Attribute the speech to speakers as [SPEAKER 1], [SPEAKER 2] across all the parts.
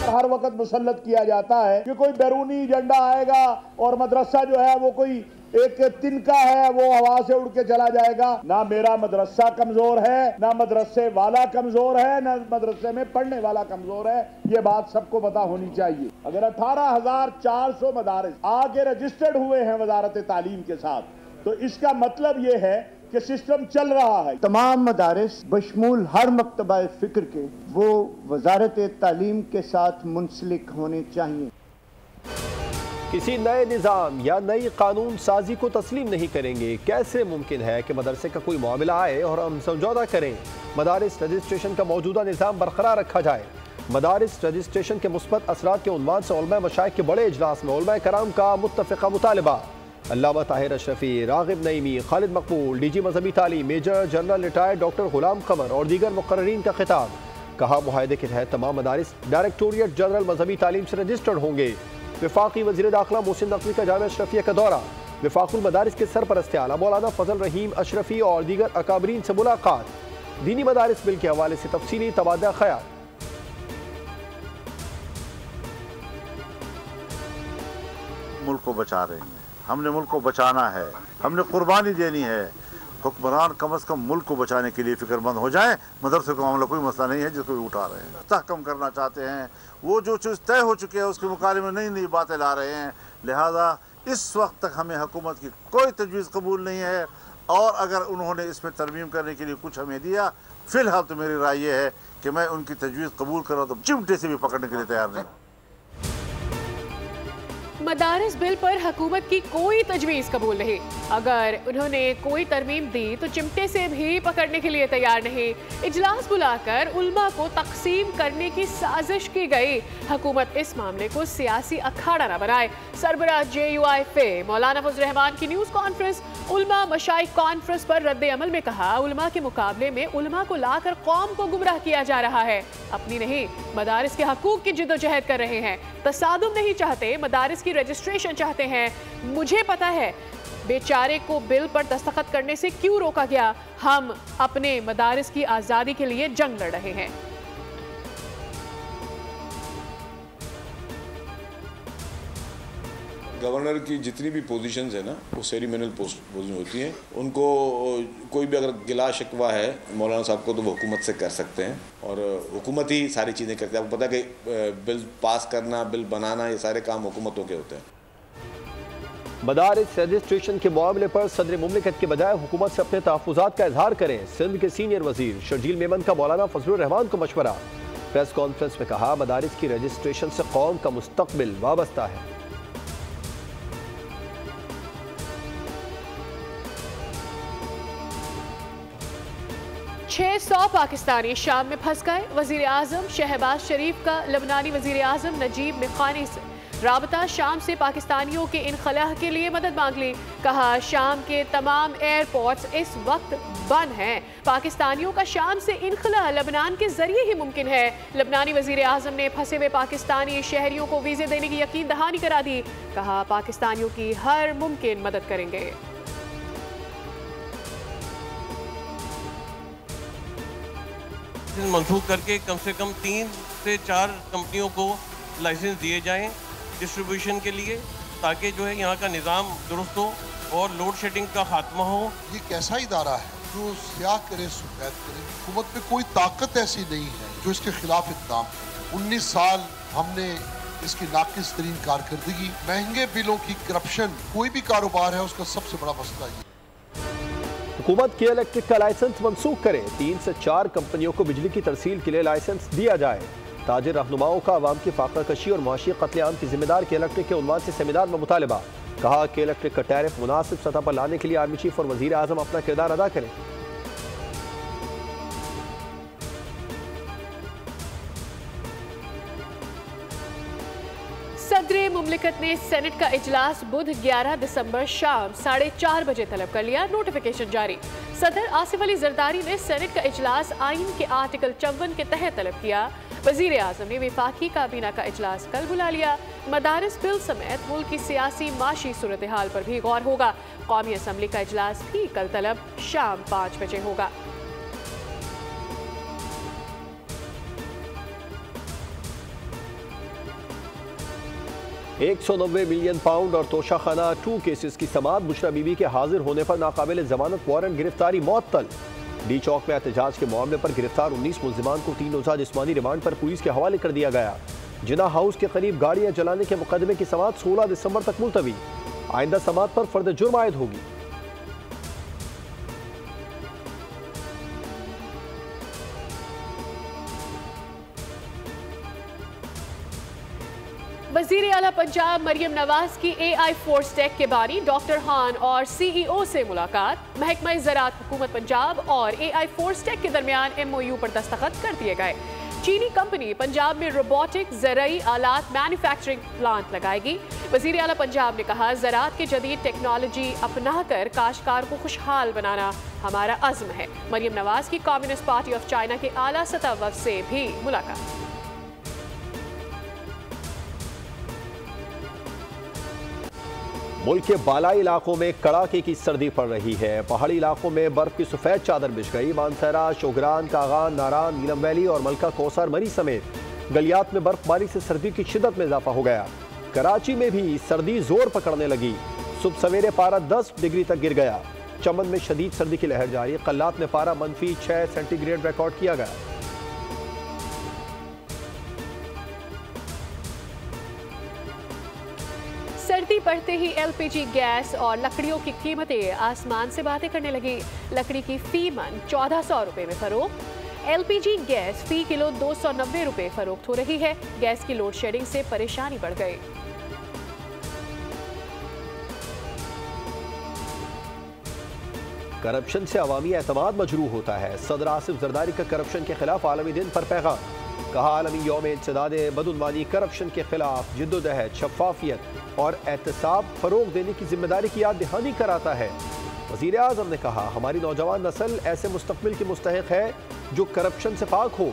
[SPEAKER 1] हर वक्त मुसल्लत किया जाता है कि कोई बैरूनी एजेंडा आएगा और मदरसा जो है वो कोई एक तिनका है, वो हवा से उड़ के चला जाएगा। ना मेरा मदरसा कमजोर है, ना मदरसे वाला कमजोर है, ना मदरसे में पढ़ने वाला कमजोर है। ये बात सबको पता होनी चाहिए। अगर 18,400 मदारिस आगे रजिस्टर्ड हुए हैं वजारत तालीम के साथ, तो इसका मतलब ये है कि सिस्टम चल रहा है।
[SPEAKER 2] तमाम मदारिस बशमूल हर मकतबा फ़िक्र के वो वजारत तालीम के साथ मुंसलिक होने चाहिए।
[SPEAKER 3] किसी नए निज़ाम या नई कानून साजी को तस्लीम नहीं करेंगे। कैसे मुमकिन है कि मदरसे का कोई मामला आए और हम समझौता करें? मदारिस रजिस्ट्रेशन का मौजूदा निज़ाम बरकरार रखा जाए। मदारिस रजिस्ट्रेशन के मुस्बत असरात के उन्वान से उलमा मशाइख के बड़े इजलास में उलमा कराम का मुत्तफ़िक़ा मुतालबा। अल्लामा ताहिर अशरफी, रागिब नईमी, खालिद मकबूल, DG मजहबी तालीम, मेजर जनरल रिटायर्ड डॉक्टर गुलाम कमर और दीगर मुकर्ररीन का खिताब। कहा, मुआहदे के तहत तमाम मदारिस डायरेक्टोरिएट जनरल मजहबी तालीम से रजिस्टर्ड होंगे। वफाकी वज़ीर दाखिला मोहसिन नकवी का जामिया अशरफिया का दौरा। वफाकुल मदारिस के सरपरस्त आला मौलाना फजल रहीम अशरफी और दीगर अकाबरीन से मुलाकात। दीनी मदारिस बिल के हवाले से तफसीली तबादला ख्याल।
[SPEAKER 4] मुल्क को बचा रहे हैं, हमने मुल्क को बचाना है, हमने कुर्बानी देनी है। हुक्मरान कम अज़ कम मुल्क को बचाने के लिए फिक्रमंद हो जाएं। मदरसे का मामला कोई मसला नहीं है जिसको भी उठा रहे हैं। तहकम करना चाहते हैं, वो जो चीज़ तय हो चुकी है उसके मुकाबले में नई नई बातें ला रहे हैं। लिहाजा इस वक्त तक हमें हुकूमत की कोई तजवीज़ कबूल नहीं है, और अगर उन्होंने इसमें तरमीम करने के लिए कुछ हमें दिया, फ़िलहाल तो मेरी राय ये है कि मैं उनकी तजवीज़ कबूल करूँ तो चिमटे से भी पकड़ने के लिए तैयार नहीं।
[SPEAKER 5] मदारिस बिल पर हुकूमत की कोई तजवीज़ कबूल नहीं। अगर उन्होंने कोई तरमीम दी तो चिमटे से भी पकड़ने के लिए तैयार नहीं। इजलास बुलाकर उल्मा को तकसीम करने की साजिश की गई। हुकूमत इस मामले को सियासी अखाड़ा न बनाए। सरबराह JUIF मौलाना फजल रहमान की न्यूज़ कॉन्फ्रेंस उल्मा मशाइख कॉन्फ्रेंस पर रद्द अमल में कहा, उल्मा के मुकाबले में उल्मा को लाकर कौम को गुमराह किया जा रहा है। अपनी नहीं, मदारिस के हकूक की जिद्दोजहद कर रहे हैं। तसादुम नहीं चाहते, मदारिस की रजिस्ट्रेशन चाहते हैं। मुझे पता है बेचारे को बिल पर दस्तखत करने से क्यों रोका गया। हम अपने मदारिस की आज़ादी के लिए जंग लड़ रहे हैं।
[SPEAKER 6] गवर्नर की जितनी भी पोजीशंस है ना, वो सेरेमनियल पोजीशन होती हैं। उनको कोई भी अगर गिला शिकवा है मौलाना साहब को, तो वो हुकूमत से कर सकते हैं, और हुकूमत ही सारी चीज़ें करती है। आपको पता है कि बिल पास करना, बिल बनाना, ये सारे काम हुकूमतों के होते हैं।
[SPEAKER 3] मदारिस रजिस्ट्रेशन के मामले पर सदर मुमलिकत के बजाय हुकूमत से अपने तहफ़्फ़ुज़ात का इजहार करें। सिंध के सीनियर वजीर शर्जील मेमन का मौलाना फजल रहमान को मशवरा। प्रेस कॉन्फ्रेंस में कहा, मदारिस की रजिस्ट्रेशन से कौम का मुस्तकबिल वाबस्ता है।
[SPEAKER 5] 600 पाकिस्तानी शाम में फंस गए। वजीर आजम शहबाज शरीफ का लबनानी वजीर आजम नजीब मिखानी से राबता। शाम से पाकिस्तानियों के इनखलाह के लिए मदद मांग ली। कहा, शाम के तमाम एयरपोर्ट्स इस वक्त बंद हैं। पाकिस्तानियों का शाम से इनखलाह लबनान के जरिए ही मुमकिन है। लबनानी वजीर आजम ने फंसे हुए पाकिस्तानी शहरियों को वीज़े देने की यकीन दहानी करा दी। कहा, पाकिस्तानियों की हर मुमकिन मदद करेंगे।
[SPEAKER 7] मंसूख करके कम से कम 3 से 4 कंपनियों को लाइसेंस दिए जाएं डिस्ट्रीब्यूशन के लिए, ताकि जो है यहाँ का निज़ाम दुरुस्त हो और लोड शेडिंग का खात्मा हो।
[SPEAKER 8] ये कैसा इदारा है जो स्याह करे सफेद करे? हुकूमत में कोई ताकत ऐसी नहीं है जो इसके खिलाफ इक़दाम करे। 19 साल हमने इसकी नाकिस तरीन कारकर्दगी, महंगे बिलों की करप्शन, कोई भी कारोबार है उसका सबसे बड़ा मसला ये।
[SPEAKER 3] हुकूमत के इलेक्ट्रिक का लाइसेंस मनसूख करें। 3 से 4 कंपनियों को बिजली की तरसील के लिए लाइसेंस दिया जाए। ताजिर रहनुमाओं का अवाम की फाका कशी और मुआशी कत्लेआम की जिम्मेदार के इलेक्ट्रिक के उन्वान से सेमिनार में मुतालबा। कहा कि इलेक्ट्रिक का टैरिफ मुनासिब सतह पर लाने के लिए आर्मी चीफ और वजीर आजम अपना किरदार अदा करें।
[SPEAKER 5] सदर मुमलिकत ने सेनेट का इजलास बुध 11 दिसंबर शाम 4:30 बजे तलब कर लिया। नोटिफिकेशन जारी। सदर आसिफ अली जरदारी ने सेनेट का इजलास आइन के आर्टिकल 54 के तहत तलब किया। वजीर आजम ने वफाकी काबीना का इजलास कल बुला लिया। मदारिस बिल समेत मुल्क की सियासी माशी सूरत हाल पर भी गौर होगा। कौमी असम्बली का इजलास भी कल तलब शाम 5 बजे होगा।
[SPEAKER 3] 190 मिलियन पाउंड और तोशाखाना 2 केसेस की समाअत। बुशरा बीबी के हाजिर होने पर नाकाबिल जमानत वारंट गिरफ्तारी मुअत्तल। डी चौक में एहतजाज के मामले पर गिरफ्तार 19 मुल्जिमान को 3 रोजा जिस्मानी रिमांड पर पुलिस के हवाले कर दिया गया। जिना हाउस के करीब गाड़ियां जलाने के मुकदमे की समाअत 16 दिसंबर तक मुलतवी। आइंदा समाअत पर फर्द जुर्म आयद होगी।
[SPEAKER 5] वज़ीर आला पंजाब मरियम नवाज की AI फोर्स टेक के बानी डॉक्टर खान और CEO से मुलाकात। महकमा ज़राअत हुकूमत पंजाब और AI फोर्स टेक के दरमियान MOU पर दस्तखत कर दिए गए। चीनी कंपनी पंजाब में रोबोटिक ज़राई आलात मैन्युफैक्चरिंग प्लांट लगाएगी। वज़ीर आला पंजाब ने कहा, ज़राअत की जदीद टेक्नोलॉजी अपनाकर काश्तकार को खुशहाल बनाना हमारा अज़्म है। मरियम नवाज की कम्युनिस्ट पार्टी ऑफ चाइना के आला सतह वफ़द से भी मुलाकात।
[SPEAKER 3] मुल्क के बालाई इलाकों में कड़ाके की सर्दी पड़ रही है। पहाड़ी इलाकों में बर्फ की सफेद चादर बिछ गई। मानसरा, शोगरान, कागान, नारान, नीलम वैली और मलका कौसर मरी समेत गलियात में बर्फबारी से सर्दी की शिद्दत में इजाफा हो गया। कराची में भी सर्दी जोर पकड़ने लगी। सुबह सवेरे पारा 10 डिग्री तक गिर गया। चमन में शदीद सर्दी की लहर जारी। कल्लात में पारा -6 सेंटीग्रेड रिकॉर्ड किया गया।
[SPEAKER 5] सर्दी बढ़ते ही LPG गैस और लकड़ियों की कीमतें आसमान से बातें करने लगी। लकड़ी की फी मन 1400 रुपए में फरोख्त। LPG गैस फी किलो 290 रुपए फरोख्त हो रही है। गैस की लोड शेडिंग से परेशानी बढ़ गई।
[SPEAKER 3] करप्शन से अवामी एतमाद मजरूह होता है। सदर आसिफ जरदारी का करप्शन के खिलाफ आलमी दिन पर पैगाम। कहा, आलमी यौम इंसदादे बदउनवानी करप्शन के खिलाफ जिद्दोजहद, शफाफियत और एहतसाब फरोग देने की जिम्मेदारी की याद दहानी कराता है। वज़ीर आज़म ने कहा, हमारी नौजवान नस्ल ऐसे मुस्तकबिल की मुस्तहिक है जो करप्शन से पाक हो।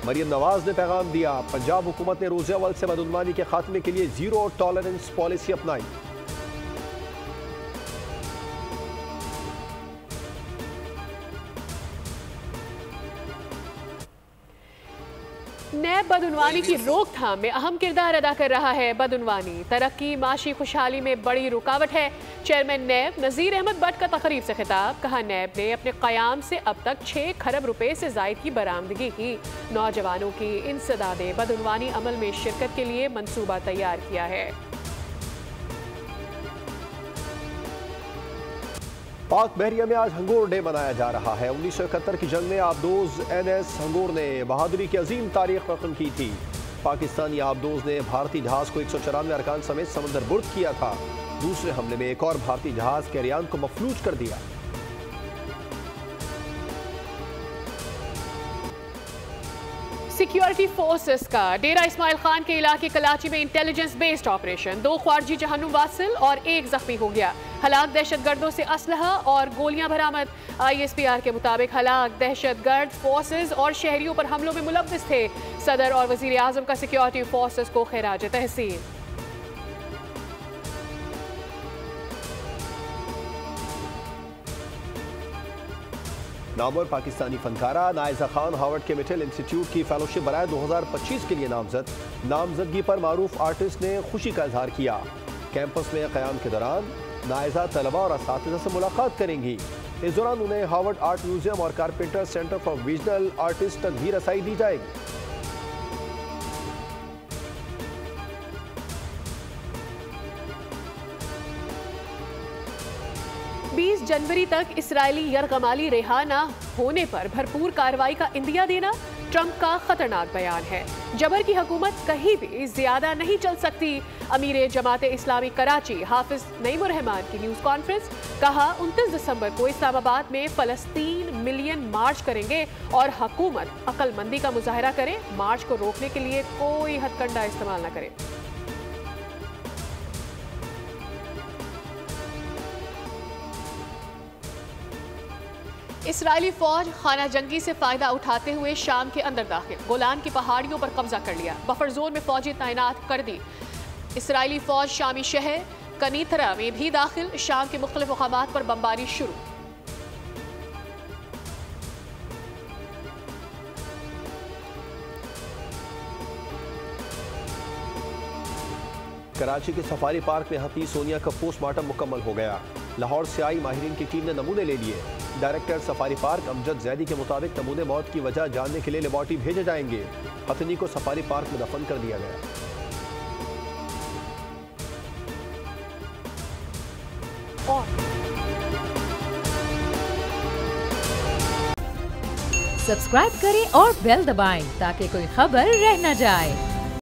[SPEAKER 3] मरियम नवाज ने पैगाम दिया, पंजाब हुकूमत ने रोज़े अव्वल से बदउनवानी के खात्मे के लिए ज़ीरो टॉलरेंस पॉलिसी अपनाई।
[SPEAKER 5] नैब बदउनवानी की रोकथाम में अहम किरदार अदा कर रहा है। बदउनवानी तरक्की, माशी खुशहाली में बड़ी रुकावट है। चेयरमैन नैब नज़ीर अहमद बट का तकरीब से खिताब। कहा, नैब ने अपने क़याम से अब तक 6 खरब रुपए से ज़ायद की बरामदगी की। नौजवानों की इंसदादे बदउनवानी अमल में शिरकत के लिए मंसूबा तैयार किया है।
[SPEAKER 3] पाक बहरिया में आज हंगोर डे मनाया जा रहा है। 1971 की जंग में आबदोज NS हंगोर ने बहादुरी की अजीम तारीख रकम की थी। पाकिस्तानी आबदोज ने भारतीय जहाज को 194 अरकान समेत समंदर बुर्द किया था। दूसरे हमले में एक और भारतीय जहाज कैरियान को मफलूज कर दिया।
[SPEAKER 5] सिक्योरिटी फोर्सेस का डेरा इस्माइल खान के इलाके कराची में इंटेलिजेंस बेस्ड ऑपरेशन। 2 ख्वारजी जहन्नुम वासिल और 1 जख्मी हो गया। हलाक दहशतगर्दों से असलहा और गोलियां बरामद। ISPR के मुताबिक हलाक दहशतगर्द फोर्सेस और शहरियों पर हमलों में मुलव्विस थे। सदर और वजीर आजम का सिक्योरिटी फोर्सेस को खिराज तहसीन।
[SPEAKER 3] नामवर पाकिस्तानी फनकारा नाइजा खान हार्वर्ड के मिटेल इंस्टीट्यूट की फेलोशिप बराए 2025 के लिए नामजद। नामजदगी पर मारूफ आर्टिस्ट ने खुशी का इजहार किया। कैंपस में क़याम के दौरान नाइजा तलबा और असातिज़ा से मुलाकात करेंगी। इस दौरान उन्हें हार्वर्ड आर्ट म्यूजियम और carpenter centre for vaginal artist तक भी रसाई दी जाएगी।
[SPEAKER 5] 20 जनवरी तक इसराइली यरगमाली रिहा न होने पर भरपूर कार्रवाई का इंदिया देना ट्रंप का खतरनाक बयान है। जबर की हुकूमत कहीं भी ज्यादा नहीं चल सकती। अमीर जमाते इस्लामी कराची हाफिज नईमुर रहमान की न्यूज कॉन्फ्रेंस। कहा, 29 दिसंबर को इस्लामाबाद में फ़लस्तीन मिलियन मार्च करेंगे और हुकूमत अक्लमंदी का मुजाहरा करे। मार्च को रोकने के लिए कोई हथकंडा इस्तेमाल न करे। इसराइली फौज खाना जंगी से फायदा उठाते हुए शाम के अंदर दाखिल। गोलान की पहाड़ियों पर कब्जा कर लिया। बफर जोन में फौजी तैनात कर दी। इसराइली फौज शामी शहर कनीतरा में भी दाखिल। शाम के मुख्तलिफ मकामात पर बमबारी शुरू।
[SPEAKER 3] कराची के सफारी पार्क में हाथी सोनिया का पोस्टमार्टम मुकम्मल हो गया। लाहौर से आई माहिरीन की टीम ने नमूने ले लिए। Director safari park Amjad Zaidi के मुताबिक नमूने मौत की वजह जानने के लिए लेबॉर्टरी भेजे जाएंगे। हथनी को सफारी पार्क में दफन कर दिया गया।
[SPEAKER 9] सब्सक्राइब करें और बेल दबाएं ताकि कोई खबर रह न जाए।